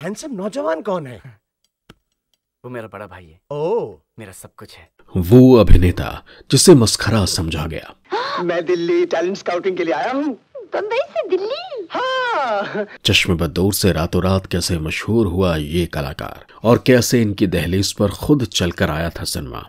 Handsome नौजवान कौन है? वो मेरा बड़ा भाई है। ओह, मेरा सब कुछ है। वो अभिनेता जिसे मस्खरा समझा गया। मैं दिल्ली टैलेंट स्काउटिंग के लिए आया हूँ। बम्बई से दिल्ली? हाँ। चश्मे-बदौर से रातों रात कैसे मशहूर हुआ ये कलाकार, और कैसे इनकी दहलीज पर खुद चलकर आया था सिनेमा।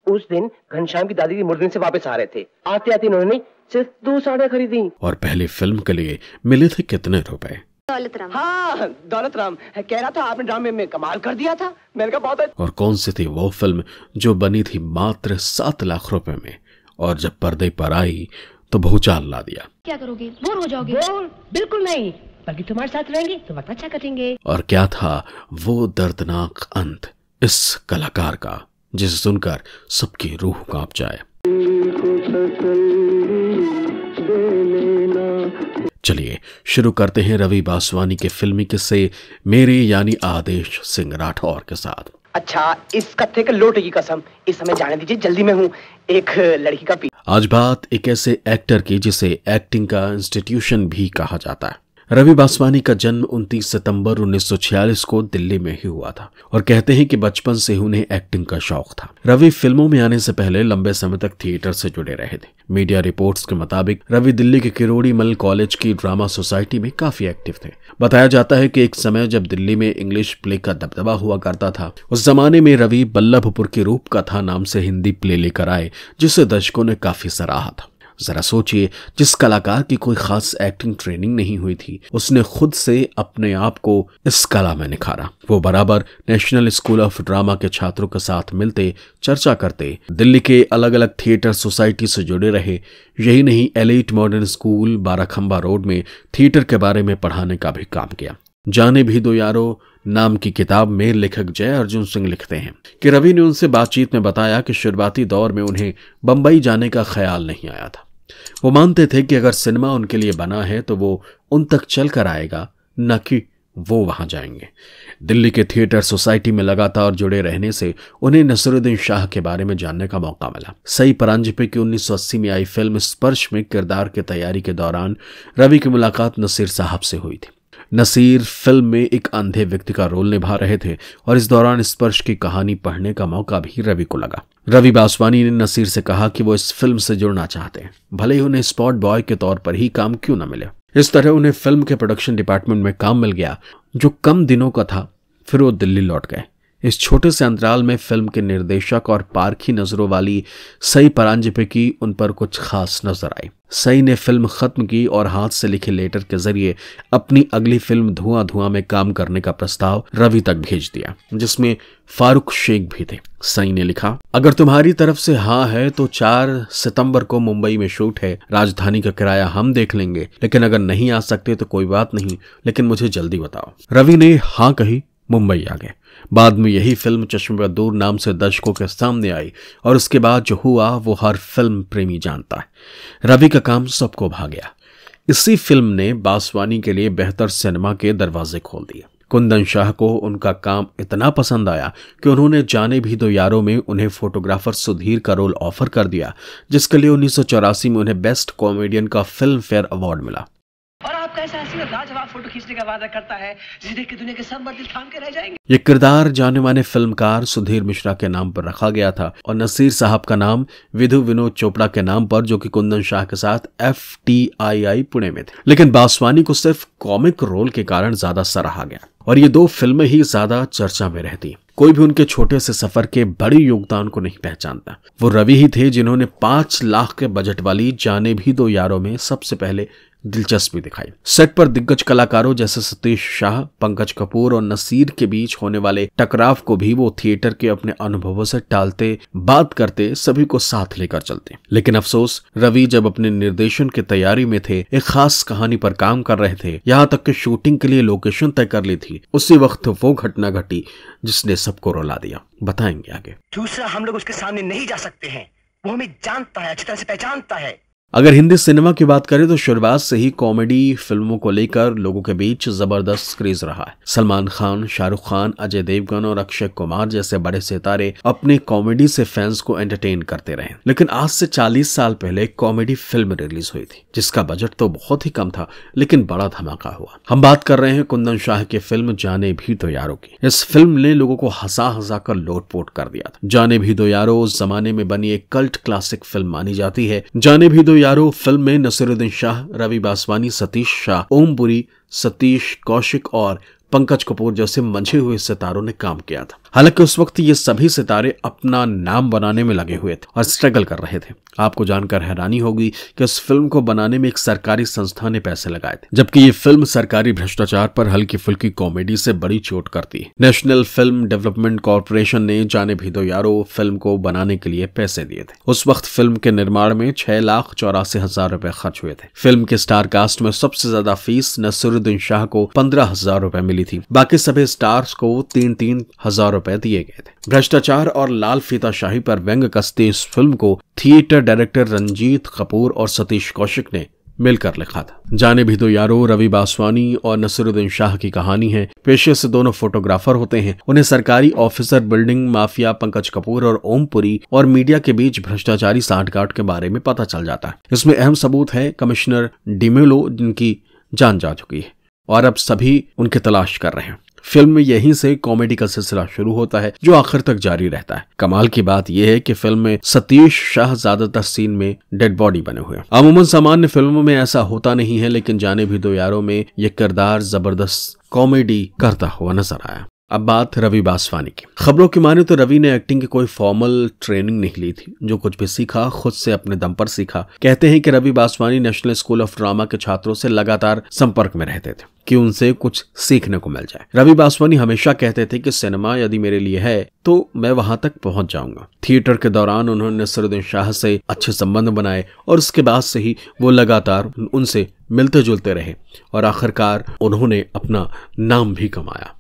उस दिन घनश्याम की दादी मुर्दे से वापस आ रहे थे। आते आते इन्होंने सिर्फ 2 साड़ियाँ खरीदी। और पहली फिल्म के लिए मिले थे कितने रुपए? दौलतराम। हाँ, दौलतराम कह रहा था आपने ड्रामे में कमाल कर दिया था। मैंने कहा बहुत अच्छा। और कौन सी थी वो फिल्म जो बनी थी मात्र 7 लाख रुपए में, और जब पर्दे पर आई तो भूचाल ला दिया। क्या करोगे? बोर हो जाओगे? बोर बिल्कुल नहीं, बल्कि तुम्हारे साथ रहेंगे तो वक्त अच्छा कटेंगे। और क्या था वो दर्दनाक अंत इस कलाकार का, जिसे सुनकर सबकी रूह कांप जाए। चलिए शुरू करते हैं रवि बासवानी के फिल्मी किस्से मेरे यानी आदेश सिंह राठौर के साथ। अच्छा, इस कत्थे के लोटे की कसम, इस समय जाने दीजिए, जल्दी में हूँ। एक लड़की का आज बात एक ऐसे एक्टर की जिसे एक्टिंग का इंस्टीट्यूशन भी कहा जाता है। रवि बासवानी का जन्म 29 सितंबर 1946 को दिल्ली में ही हुआ था, और कहते हैं कि बचपन से उन्हें एक्टिंग का शौक था। रवि फिल्मों में आने से पहले लंबे समय तक थिएटर से जुड़े रहे थे। मीडिया रिपोर्ट्स के मुताबिक रवि दिल्ली के किरोड़ी मल कॉलेज की ड्रामा सोसाइटी में काफी एक्टिव थे। बताया जाता है कि एक समय जब दिल्ली में इंग्लिश प्ले का दबदबा हुआ करता था, उस जमाने में रवि बल्लभपुर की रूप कथा नाम से हिंदी प्ले लेकर आए, जिसे दर्शकों ने काफी सराहा था। जरा सोचिए, जिस कलाकार की कोई खास एक्टिंग ट्रेनिंग नहीं हुई थी, उसने खुद से अपने आप को इस कला में निखारा। वो बराबर नेशनल स्कूल ऑफ ड्रामा के छात्रों के साथ मिलते, चर्चा करते, दिल्ली के अलग अलग थिएटर सोसाइटी से जुड़े रहे। यही नहीं, elite modern school Barakhamba road में थिएटर के बारे में पढ़ाने का भी काम किया। जाने भी दो यारो नाम की किताब में लेखक जय अर्जुन सिंह लिखते हैं कि रवि ने उनसे बातचीत में बताया कि शुरुआती दौर में उन्हें बंबई जाने का ख्याल नहीं आया था। वो मानते थे कि अगर सिनेमा उनके लिए बना है तो वो उन तक चल कर आएगा, न कि वो वहां जाएंगे। दिल्ली के थिएटर सोसाइटी में लगातार जुड़े रहने से उन्हें नसीरुद्दीन शाह के बारे में जानने का मौका मिला। सई परांजपे की 1980 में आई फिल्म स्पर्श में किरदार की तैयारी के दौरान रवि की मुलाकात नसीर साहब से हुई थी। नसीर फिल्म में एक अंधे व्यक्ति का रोल निभा रहे थे, और इस दौरान स्पर्श की कहानी पढ़ने का मौका भी रवि को लगा। रवि बासवानी ने नसीर से कहा कि वो इस फिल्म से जुड़ना चाहते हैं, भले ही उन्हें स्पॉट बॉय के तौर पर ही काम क्यों न मिले। इस तरह उन्हें फिल्म के प्रोडक्शन डिपार्टमेंट में काम मिल गया, जो कम दिनों का था। फिर वो दिल्ली लौट गए। इस छोटे से अंतराल में फिल्म के निर्देशक और पारखी नजरों वाली सई परांजपे की उन पर कुछ खास नजर आई। सई ने फिल्म खत्म की और हाथ से लिखे लेटर के जरिए अपनी अगली फिल्म धुआं धुआं में काम करने का प्रस्ताव रवि तक भेज दिया, जिसमें फारूक शेख भी थे। सई ने लिखा, अगर तुम्हारी तरफ से हाँ है तो 4 सितंबर को मुंबई में शूट है। राजधानी का किराया हम देख लेंगे, लेकिन अगर नहीं आ सकते तो कोई बात नहीं, लेकिन मुझे जल्दी बताओ। रवि ने हाँ कही, मुंबई आ गए। बाद में यही फिल्म चश्मे-बदौर नाम से दर्शकों के सामने आई, और उसके बाद जो हुआ वो हर फिल्म प्रेमी जानता है। रवि का काम सबको भा गया। इसी फिल्म ने बासवानी के लिए बेहतर सिनेमा के दरवाजे खोल दिए। कुंदन शाह को उनका काम इतना पसंद आया कि उन्होंने जाने भी दो यारों में उन्हें फोटोग्राफर सुधीर का रोल ऑफर कर दिया, जिसके लिए 1984 में उन्हें बेस्ट कॉमेडियन का फिल्म फेयर अवार्ड मिला। और आपका ऐसा हंसी और लाजवाब फोटो खींचने का वादा करता है, जिसे देख के दुनिया के सब मर्द दिल थाम के रह जाएंगे। ये किरदार जाने माने फिल्मकार सुधीर मिश्रा के नाम पर रखा गया था, और नसीर साहब का नाम विधु विनोद चोपड़ा के नाम पर, जो कि कुंदन शाह के साथ FTII पुणे में थे। लेकिन बासवानी को सिर्फ कॉमिक रोल के कारण ज्यादा सराहा गया, और ये 2 फिल्में ही ज्यादा चर्चा में रहती। कोई भी उनके छोटे से सफर के बड़े योगदान को नहीं पहचानता। वो रवि ही थे जिन्होंने 5 लाख के बजट वाली जाने भी दो यारों में सबसे पहले दिलचस्पी दिखाई। सेट पर दिग्गज कलाकारों जैसे सतीश शाह, पंकज कपूर और नसीर के बीच होने वाले टकराव को भी वो थिएटर के अपने अनुभवों से टालते, बात करते, सभी को साथ लेकर चलते। लेकिन अफसोस, रवि जब अपने निर्देशन की तैयारी में थे, एक खास कहानी पर काम कर रहे थे, यहाँ तक कि शूटिंग के लिए लोकेशन तय कर ली थी, उसी वक्त वो घटना घटी जिसने सबको रुला दिया। बताएंगे आगे। दूसरा, हम लोग उसके सामने नहीं जा सकते हैं। वो हमें जानता है, अच्छी तरह से पहचानता है। अगर हिंदी सिनेमा की बात करें तो शुरुआत से ही कॉमेडी फिल्मों को लेकर लोगों के बीच जबरदस्त क्रेज रहा है। सलमान खान, शाहरुख खान, अजय देवगन और अक्षय कुमार जैसे बड़े सितारे अपने कॉमेडी से फैंस को एंटरटेन करते रहे। लेकिन आज से 40 साल पहले एक कॉमेडी फिल्म रिलीज हुई थी जिसका बजट तो बहुत ही कम था लेकिन बड़ा धमाका हुआ। हम बात कर रहे हैं कुंदन शाह की फिल्म जाने भी दो यारो की। इस फिल्म ने लोगों को हंसा हंसा कर लोटपोट कर दिया था। जाने भी दो यारो उस जमाने में बनी एक कल्ट क्लासिक फिल्म मानी जाती है। जाने भी दो यारो फिल्म में नसीरुद्दीन शाह, रवि बासवानी, सतीश शाह, ओम पुरी, सतीश कौशिक और पंकज कपूर जैसे मंझे हुए सितारों ने काम किया था। हालांकि उस वक्त ये सभी सितारे अपना नाम बनाने में लगे हुए थे और स्ट्रगल कर रहे थे। आपको जानकर हैरानी होगी कि इस फिल्म को बनाने में एक सरकारी संस्था ने पैसे लगाए थे, जबकि ये फिल्म सरकारी भ्रष्टाचार पर हल्की फुल्की कॉमेडी से बड़ी चोट करती है। नेशनल फिल्म डेवलपमेंट कॉर्पोरेशन ने जाने भी दो यारो फिल्म को बनाने के लिए पैसे दिए थे। उस वक्त फिल्म के निर्माण में 6,84,000 रुपए खर्च हुए थे। फिल्म के स्टार कास्ट में सबसे ज्यादा फीस नसीरुद्दीन शाह को 15,000 रुपए मिली थी। बाकी सभी स्टार्स को 3-3 हजार रुपए दिए गए थे। भ्रष्टाचार और लाल फीताशाही पर व्यंग कसते इस फिल्म को थिएटर डायरेक्टर रंजीत कपूर और सतीश कौशिक ने मिलकर लिखा था। जाने भी दो यारो रवि बासवानी और नसीरुद्दीन शाह की कहानी है। पेशे से दोनों फोटोग्राफर होते हैं। उन्हें सरकारी officer, building mafia Pankaj Kapoor और ओम पुरी और मीडिया के बीच भ्रष्टाचारी सांठगांठ के बारे में पता चल जाता है। इसमें अहम सबूत है कमिश्नर डिमेलो, जिनकी जान जा चुकी है और अब सभी उनकी तलाश कर रहे हैं। फिल्म में यहीं से कॉमेडी का सिलसिला शुरू होता है जो आखिर तक जारी रहता है। कमाल की बात यह है कि फिल्म में सतीश शाह ज्यादातर सीन में डेड बॉडी बने हुए हैं। अमूमन सामान्य फिल्मों में ऐसा होता नहीं है, लेकिन जाने भी दो यारों में यह किरदार जबरदस्त कॉमेडी करता हुआ नजर आया। अब बात रवि बासवानी की। खबरों की माने तो रवि ने एक्टिंग की कोई फॉर्मल ट्रेनिंग नहीं ली थी। जो कुछ भी सीखा खुद से अपने दम पर सीखा। कहते हैं कि Ravi Baswani national school of drama के छात्रों से लगातार संपर्क में रहते थे कि उनसे कुछ सीखने को मिल जाए। रवि बासवानी हमेशा कहते थे कि सिनेमा यदि मेरे लिए है तो मैं वहां तक पहुंच जाऊंगा। थिएटर के दौरान उन्होंने नसीरुद्दीन शाह से अच्छे संबंध बनाए और उसके बाद से ही वो लगातार उनसे मिलते जुलते रहे और आखिरकार उन्होंने अपना नाम भी कमाया।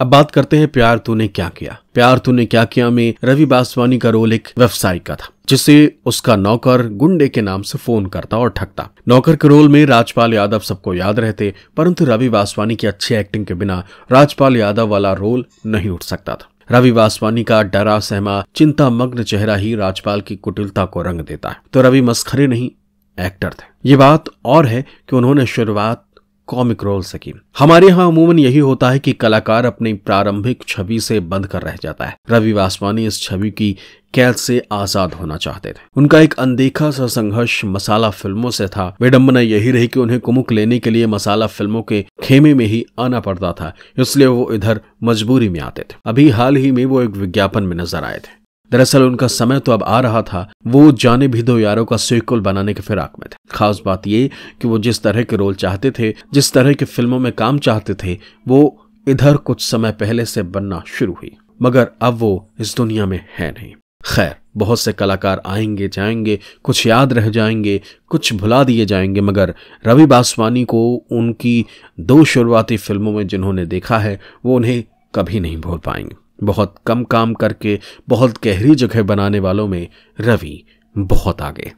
अब बात करते हैं प्यार तूने क्या किया। प्यार तूने क्या किया में रवि बासवानी का रोल एक व्यवसायी का था जिसे उसका नौकर गुंडे के नाम से फोन करता और ठगता। नौकर के रोल में राजपाल यादव सबको याद रहते, परंतु रवि बासवानी की अच्छी एक्टिंग के बिना राजपाल यादव वाला रोल नहीं उठ सकता था। रवि बासवानी का डरा सहमा चिंता मग्न चेहरा ही राजपाल की कुटिलता को रंग देता है। तो रवि मस्खरे नहीं एक्टर थे। ये बात और है कि उन्होंने शुरुआत कॉमिक रोल से की। हमारे यहाँ अमूमन यही होता है कि कलाकार अपनी प्रारंभिक छवि से बंद कर रह जाता है। रवि बासवानी इस छवि की कैद से आजाद होना चाहते थे। उनका एक अनदेखा सा संघर्ष मसाला फिल्मों से था। विडंबना यही रही कि उन्हें कुमुक लेने के लिए मसाला फिल्मों के खेमे में ही आना पड़ता था, इसलिए वो इधर मजबूरी में आते थे। अभी हाल ही में वो एक विज्ञापन में नजर आए थे। दरअसल उनका समय तो अब आ रहा था। वो जाने भी दो यारों का सीक्वल बनाने के फिराक में थे। खास बात ये कि वो जिस तरह के रोल चाहते थे, जिस तरह की फिल्मों में काम चाहते थे, वो इधर कुछ समय पहले से बनना शुरू हुई, मगर अब वो इस दुनिया में है नहीं। खैर, बहुत से कलाकार आएंगे जाएंगे, कुछ याद रह जाएंगे, कुछ भुला दिए जाएंगे, मगर रवि बासवानी को उनकी 2 शुरुआती फिल्मों में जिन्होंने देखा है वो उन्हें कभी नहीं भूल पाएंगे। बहुत कम काम करके बहुत गहरी जगह बनाने वालों में रवि बहुत आगे।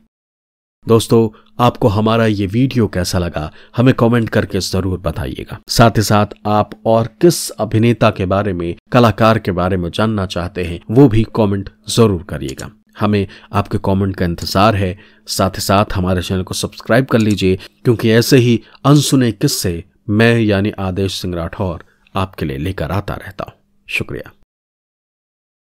दोस्तों, आपको हमारा ये वीडियो कैसा लगा हमें कमेंट करके जरूर बताइएगा। साथ ही साथ आप और किस अभिनेता के बारे में, कलाकार के बारे में जानना चाहते हैं वो भी कमेंट जरूर करिएगा। हमें आपके कमेंट का इंतजार है। साथ ही साथ हमारे चैनल को सब्सक्राइब कर लीजिए, क्योंकि ऐसे ही अनसुने किस्से मैं यानी आदेश सिंह राठौर आपके लिए लेकर आता रहता हूँ। शुक्रिया।